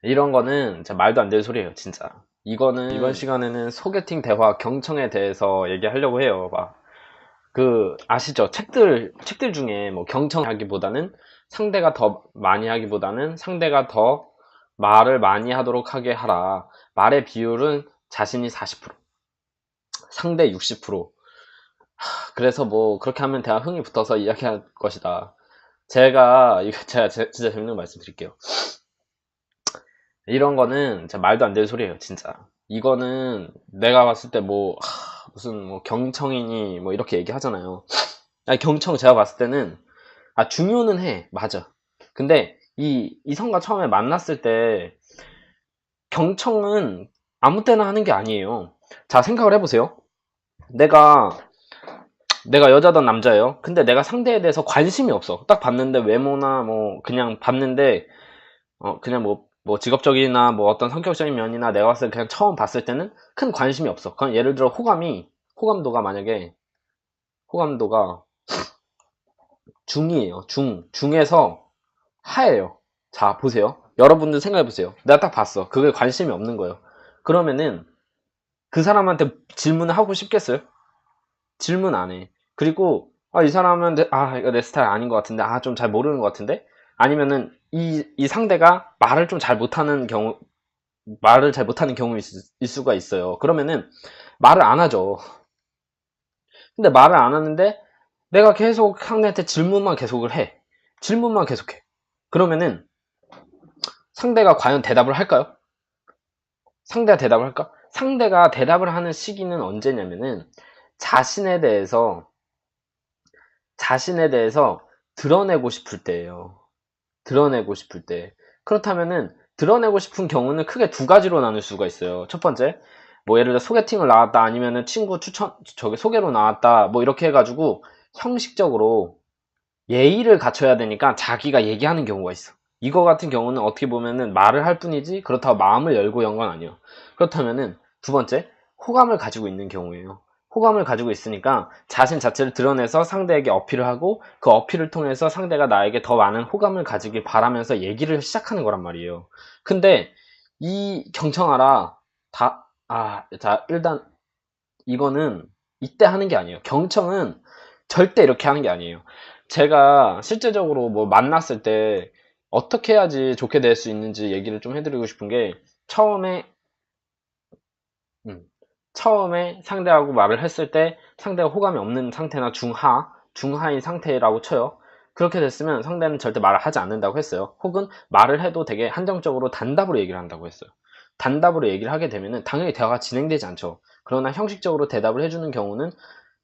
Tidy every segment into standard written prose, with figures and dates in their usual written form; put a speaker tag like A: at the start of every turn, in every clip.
A: 이런 거는 진짜 말도 안 되는 소리예요, 진짜. 이거는 이번 시간에는 소개팅 대화 경청에 대해서 얘기하려고 해요. 막 아시죠? 책들 중에 뭐 경청하기보다는 상대가 더 많이 하기보다는 상대가 더 말을 많이 하도록 하게 하라. 말의 비율은 자신이 40%, 상대 60%. 그래서 뭐 그렇게 하면 대화 흥이 붙어서 이야기할 것이다. 제가 진짜 재밌는 거 말씀드릴게요. 이런 거는 진짜 말도 안 되는 소리예요, 진짜. 이거는 내가 봤을 때 무슨 뭐 경청이니 뭐 이렇게 얘기하잖아요. 아니, 경청 제가 봤을 때는 중요는 해. 맞아. 근데 이 이성과 처음에 만났을 때 경청은 아무 때나 하는 게 아니에요. 자, 생각을 해보세요. 내가 여자든 남자예요. 근데 내가 상대에 대해서 관심이 없어. 딱 봤는데 외모나 뭐 그냥 봤는데 그냥 뭐 직업적이나 뭐 어떤 성격적인 면이나 내가 봤을 때 그냥 처음 봤을 때는 큰 관심이 없어. 그럼 예를 들어 호감도가 만약에 호감도가 중이에요. 중에서 하예요. 자, 보세요. 여러분들 생각해 보세요. 내가 딱 봤어. 그게 관심이 없는 거예요. 그러면은 그 사람한테 질문을 하고 싶겠어요? 질문 안 해. 그리고 이 사람은 이거 내 스타일 아닌 것 같은데, 좀 잘 모르는 것 같은데, 아니면은 이 상대가 말을 잘 못하는 경우일 수가 있어요. 그러면은 말을 안 하죠. 근데 말을 안 하는데 내가 계속 상대한테 질문만 계속을 해. 질문만 계속해. 그러면은 상대가 과연 대답을 할까요? 상대가 대답을 할까? 상대가 대답을 하는 시기는 언제냐면은 자신에 대해서 자신에 대해서 드러내고 싶을 때예요. 드러내고 싶을 때. 그렇다면은 드러내고 싶은 경우는 크게 두 가지로 나눌 수가 있어요. 첫 번째, 뭐 예를 들어 소개팅을 나왔다, 아니면은 친구 소개로 나왔다, 뭐 이렇게 해가지고 형식적으로 예의를 갖춰야 되니까 자기가 얘기하는 경우가 있어. 이거 같은 경우는 어떻게 보면은 말을 할 뿐이지 그렇다고 마음을 열고 연 건 아니에요. 그렇다면은 두 번째, 호감을 가지고 있는 경우예요. 호감을 가지고 있으니까 자신 자체를 드러내서 상대에게 어필을 하고 그 어필을 통해서 상대가 나에게 더 많은 호감을 가지길 바라면서 얘기를 시작하는 거란 말이에요. 근데 이 경청하라 자, 일단 이거는 이때 하는 게 아니에요. 경청은 절대 이렇게 하는 게 아니에요. 제가 실제적으로 뭐 만났을 때 어떻게 해야지 좋게 될 수 있는지 얘기를 좀 해드리고 싶은 게, 처음에 음, 처음에 상대하고 말을 했을 때 상대가 호감이 없는 상태나 중하인 상태라고 쳐요. 그렇게 됐으면 상대는 절대 말을 하지 않는다고 했어요. 혹은 말을 해도 되게 한정적으로 단답으로 얘기를 한다고 했어요. 단답으로 얘기를 하게 되면은 당연히 대화가 진행되지 않죠. 그러나 형식적으로 대답을 해주는 경우는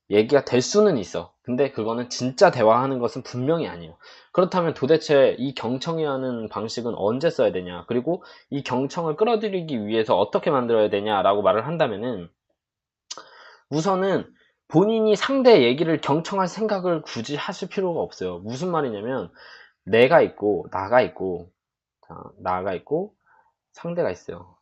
A: 얘기가 될 수는 있어. 근데 그거는 진짜 대화하는 것은 분명히 아니에요. 그렇다면 도대체 이 경청이라는 방식은 언제 써야 되냐, 그리고 이 경청을 끌어들이기 위해서 어떻게 만들어야 되냐라고 말을 한다면은, 우선은 본인이 상대 얘기를 경청할 생각을 굳이 하실 필요가 없어요. 무슨 말이냐면, 내가 있고 나가 있고, 나가 있고 상대가 있어요.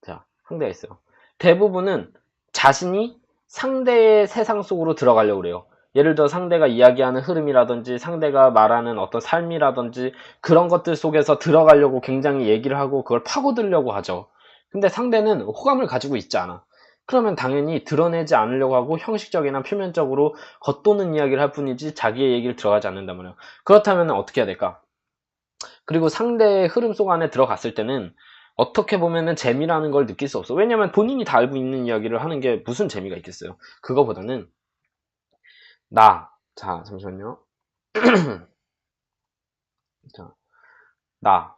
A: 자, 상대가 있어요. 대부분은 자신이 상대의 세상 속으로 들어가려고 그래요. 예를 들어 상대가 이야기하는 흐름이라든지 상대가 말하는 어떤 삶이라든지 그런 것들 속에서 들어가려고 굉장히 얘기를 하고 그걸 파고들려고 하죠. 근데 상대는 호감을 가지고 있지 않아. 그러면 당연히 드러내지 않으려고 하고 형식적이나 표면적으로 겉도는 이야기를 할 뿐이지 자기의 얘기를 들어가지 않는단 말이에요. 그렇다면 어떻게 해야 될까? 그리고 상대의 흐름 속 안에 들어갔을 때는 어떻게 보면은 재미라는 걸 느낄 수 없어. 왜냐면 본인이 다 알고 있는 이야기를 하는 게 무슨 재미가 있겠어요. 그거보다는 자, 잠시만요. 자, 나,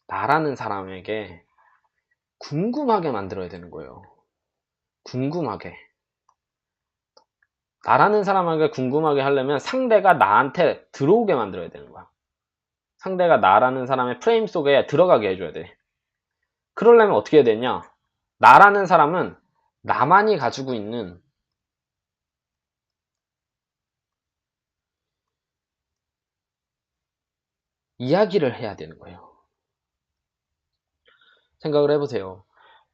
A: 나라는 사람에게 궁금하게 만들어야 되는 거예요. 궁금하게. 나라는 사람에게 궁금하게 하려면 상대가 나한테 들어오게 만들어야 되는 거야. 상대가 나라는 사람의 프레임 속에 들어가게 해줘야 돼. 그러려면 어떻게 해야 되냐? 나라는 사람은 나만이 가지고 있는 이야기를 해야 되는 거예요. 생각을 해보세요.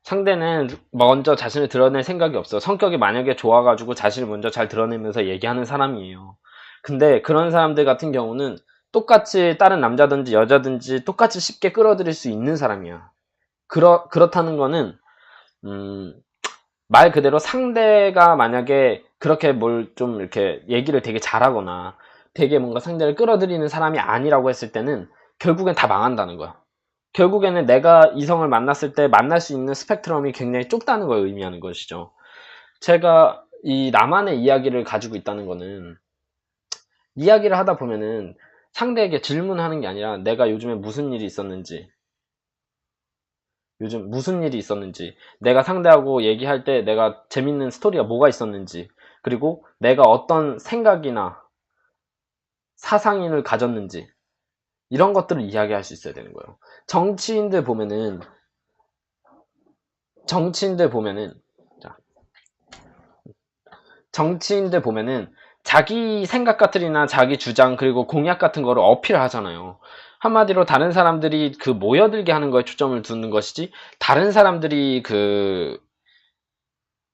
A: 상대는 먼저 자신을 드러낼 생각이 없어. 성격이 만약에 좋아가지고 자신을 먼저 잘 드러내면서 얘기하는 사람이에요. 근데 그런 사람들 같은 경우는 똑같이 다른 남자든지 여자든지 똑같이 쉽게 끌어들일 수 있는 사람이야. 그렇다는 거는 말 그대로 상대가 만약에 그렇게 뭘 좀 이렇게 얘기를 되게 잘하거나 되게 뭔가 상대를 끌어들이는 사람이 아니라고 했을 때는 결국엔 다 망한다는 거야. 결국에는 내가 이성을 만났을 때 만날 수 있는 스펙트럼이 굉장히 좁다는 걸 의미하는 것이죠. 제가 이 나만의 이야기를 가지고 있다는 거는 이야기를 하다 보면은 상대에게 질문하는 게 아니라 내가 요즘에 무슨 일이 있었는지, 요즘 무슨 일이 있었는지, 내가 상대하고 얘기할 때 내가 재밌는 스토리가 뭐가 있었는지, 그리고 내가 어떤 생각이나 사상인을 가졌는지, 이런 것들을 이야기할 수 있어야 되는 거예요. 정치인들 보면은, 정치인들 보면은, 자, 정치인들 보면은 자기 생각들이나 자기 주장 그리고 공약 같은 거를 어필하잖아요. 한마디로 다른 사람들이 그 모여들게 하는 거에 초점을 두는 것이지 다른 사람들이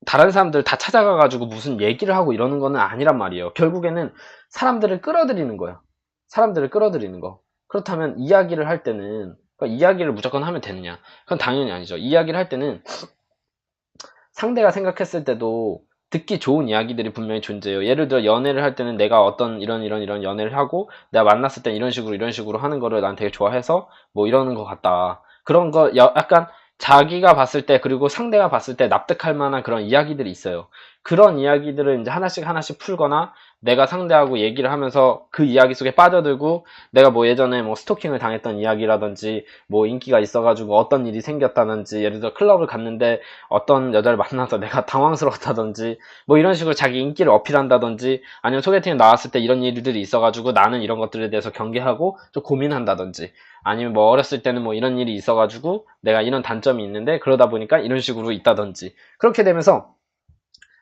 A: 다른 사람들 다 찾아가가지고 무슨 얘기를 하고 이러는 거는 아니란 말이에요. 결국에는 사람들을 끌어들이는 거예요. 사람들을 끌어들이는 거. 그렇다면 이야기를 할 때는 그러니까 이야기를 무조건 하면 되느냐? 그건 당연히 아니죠. 이야기를 할 때는 상대가 생각했을 때도 듣기 좋은 이야기들이 분명히 존재해요. 예를 들어 연애를 할 때는 내가 어떤 이런 연애를 하고 내가 만났을 때 이런 식으로 하는 거를 난 되게 좋아해서 뭐 이러는 것 같다. 그런 거 약간 자기가 봤을 때 그리고 상대가 봤을 때 납득할 만한 그런 이야기들이 있어요. 그런 이야기들을 이제 하나씩 풀거나 내가 상대하고 얘기를 하면서 그 이야기 속에 빠져들고 내가 뭐 예전에 뭐 스토킹을 당했던 이야기라든지 뭐 인기가 있어가지고 어떤 일이 생겼다든지 예를 들어 클럽을 갔는데 어떤 여자를 만나서 내가 당황스러웠다든지 뭐 이런 식으로 자기 인기를 어필한다든지 아니면 소개팅에 나왔을 때 이런 일들이 있어가지고 나는 이런 것들에 대해서 경계하고 좀 고민한다든지 아니면 뭐 어렸을 때는 뭐 이런 일이 있어가지고 내가 이런 단점이 있는데 그러다 보니까 이런 식으로 있다든지 그렇게 되면서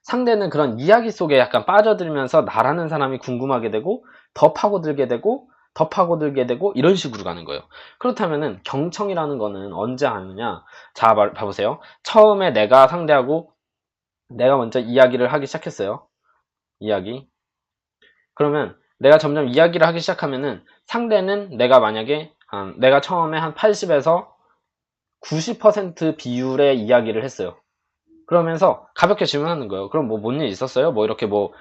A: 상대는 그런 이야기 속에 약간 빠져들면서 나라는 사람이 궁금하게 되고 더 파고들게 되고 더 파고들게 되고 이런 식으로 가는 거예요. 그렇다면은 경청이라는 거는 언제 하느냐? 자, 봐보세요. 처음에 내가 상대하고 내가 먼저 이야기를 하기 시작했어요. 이야기. 그러면 내가 점점 이야기를 하기 시작하면은 상대는 내가 만약에 내가 처음에 한 80에서 90% 비율의 이야기를 했어요. 그러면서 가볍게 질문하는 거예요. 그럼 뭐 뭔 일 있었어요? 뭐 이렇게 뭐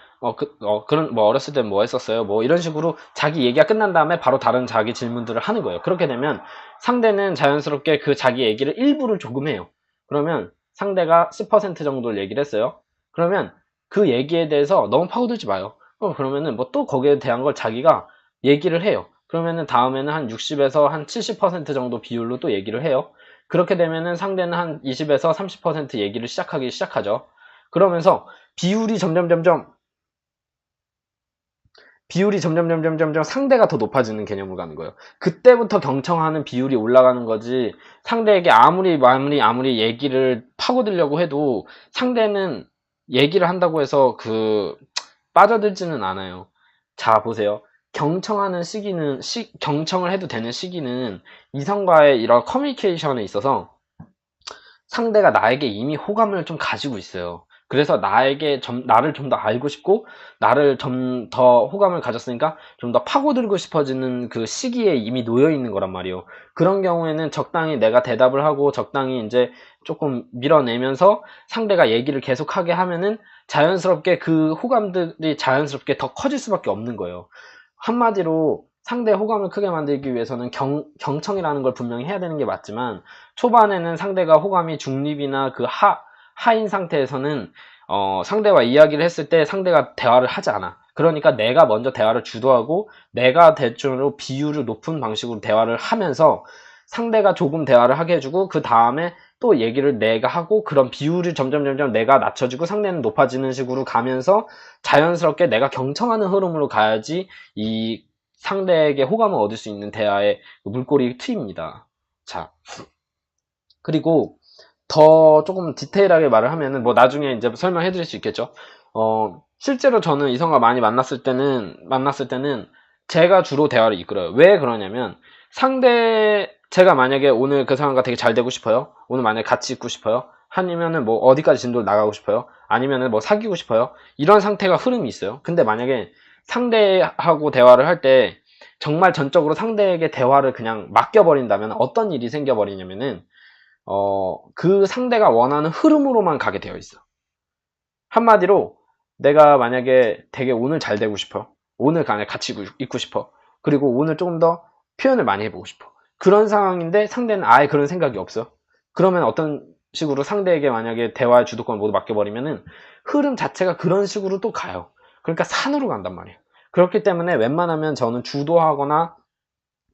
A: 그런 뭐 어렸을 때 뭐 했었어요? 뭐 이런 식으로 자기 얘기가 끝난 다음에 바로 다른 자기 질문들을 하는 거예요. 그렇게 되면 상대는 자연스럽게 그 자기 얘기를 일부를 조금 해요. 그러면 상대가 10% 정도를 얘기를 했어요. 그러면 그 얘기에 대해서 너무 파고들지 마요. 그러면은 뭐 또 거기에 대한 걸 자기가 얘기를 해요. 그러면은 다음에는 한 60에서 한 70% 정도 비율로 또 얘기를 해요. 그렇게 되면은 상대는 한 20에서 30% 얘기를 시작하기 시작하죠. 그러면서 비율이 점점 상대가 더 높아지는 개념으로 가는 거예요. 그때부터 경청하는 비율이 올라가는 거지. 상대에게 아무리 얘기를 파고들려고 해도 상대는 얘기를 한다고 해서 빠져들지는 않아요. 자, 보세요. 경청을 해도 되는 시기는 이성과의 이런 커뮤니케이션에 있어서 상대가 나에게 이미 호감을 좀 가지고 있어요. 그래서 나를 좀 더 알고 싶고, 나를 좀 더 호감을 가졌으니까 좀 더 파고들고 싶어지는 그 시기에 이미 놓여 있는 거란 말이에요. 그런 경우에는 적당히 내가 대답을 하고, 적당히 이제 조금 밀어내면서 상대가 얘기를 계속하게 하면은 자연스럽게 그 호감들이 자연스럽게 더 커질 수밖에 없는 거예요. 한마디로 상대 호감을 크게 만들기 위해서는 경청이라는 걸 분명히 해야 되는 게 맞지만 초반에는 상대가 호감이 중립이나 하인 상태에서는 상대와 이야기를 했을 때 상대가 대화를 하지 않아. 그러니까 내가 먼저 대화를 주도하고 내가 대충으로 비율을 높은 방식으로 대화를 하면서 상대가 조금 대화를 하게 해주고 그 다음에 또 얘기를 내가 하고 그런 비율을 점점 내가 낮춰주고 상대는 높아지는 식으로 가면서 자연스럽게 내가 경청하는 흐름으로 가야지 이 상대에게 호감을 얻을 수 있는 대화의 물꼬리 트입니다. 자, 그리고 더 조금 디테일하게 말을 하면은 뭐 나중에 이제 설명해 드릴 수 있겠죠. 실제로 저는 이성과 많이 만났을 때는 제가 주로 대화를 이끌어요. 왜 그러냐면 제가 만약에 오늘 그 사람과 되게 잘 되고 싶어요. 오늘 만약에 같이 있고 싶어요. 아니면은 뭐 어디까지 진도를 나가고 싶어요. 아니면은 뭐 사귀고 싶어요. 이런 상태가 흐름이 있어요. 근데 만약에 상대하고 대화를 할 때 정말 전적으로 상대에게 대화를 그냥 맡겨버린다면 어떤 일이 생겨버리냐면은, 그 상대가 원하는 흐름으로만 가게 되어 있어. 한마디로, 내가 만약에 되게 오늘 잘 되고 싶어. 오늘 간에 같이 있고 싶어. 그리고 오늘 조금 더 표현을 많이 해보고 싶어. 그런 상황인데 상대는 아예 그런 생각이 없어. 그러면 어떤 식으로 상대에게 만약에 대화의 주도권을 모두 맡겨버리면은 흐름 자체가 그런 식으로 또 가요. 그러니까 산으로 간단 말이에요. 그렇기 때문에 웬만하면 저는 주도하거나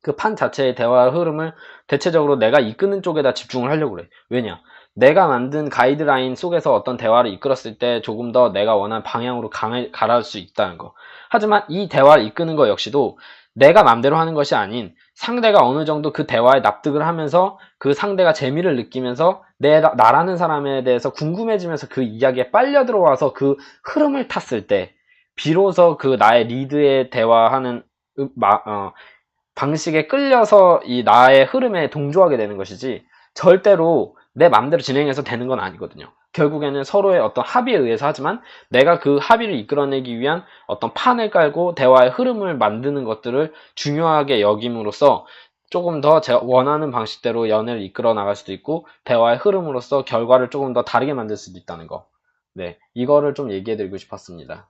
A: 그 판 자체의 대화 흐름을 대체적으로 내가 이끄는 쪽에다 집중을 하려고 그래. 왜냐? 내가 만든 가이드라인 속에서 어떤 대화를 이끌었을 때 조금 더 내가 원하는 방향으로 가라앉을 수 있다는 거. 하지만 이 대화를 이끄는 거 역시도 내가 맘대로 하는 것이 아닌 상대가 어느 정도 그 대화에 납득을 하면서 그 상대가 재미를 느끼면서 나라는 사람에 대해서 궁금해지면서 그 이야기에 빨려 들어와서 그 흐름을 탔을 때 비로소 그 나의 리드에 대화하는 방식에 끌려서 이 나의 흐름에 동조하게 되는 것이지 절대로 내 맘대로 진행해서 되는 건 아니거든요. 결국에는 서로의 어떤 합의에 의해서 하지만 내가 그 합의를 이끌어내기 위한 어떤 판을 깔고 대화의 흐름을 만드는 것들을 중요하게 여김으로써 조금 더 제가 원하는 방식대로 연애를 이끌어 나갈 수도 있고 대화의 흐름으로써 결과를 조금 더 다르게 만들 수도 있다는 거. 네, 이거를 좀 얘기해 드리고 싶었습니다.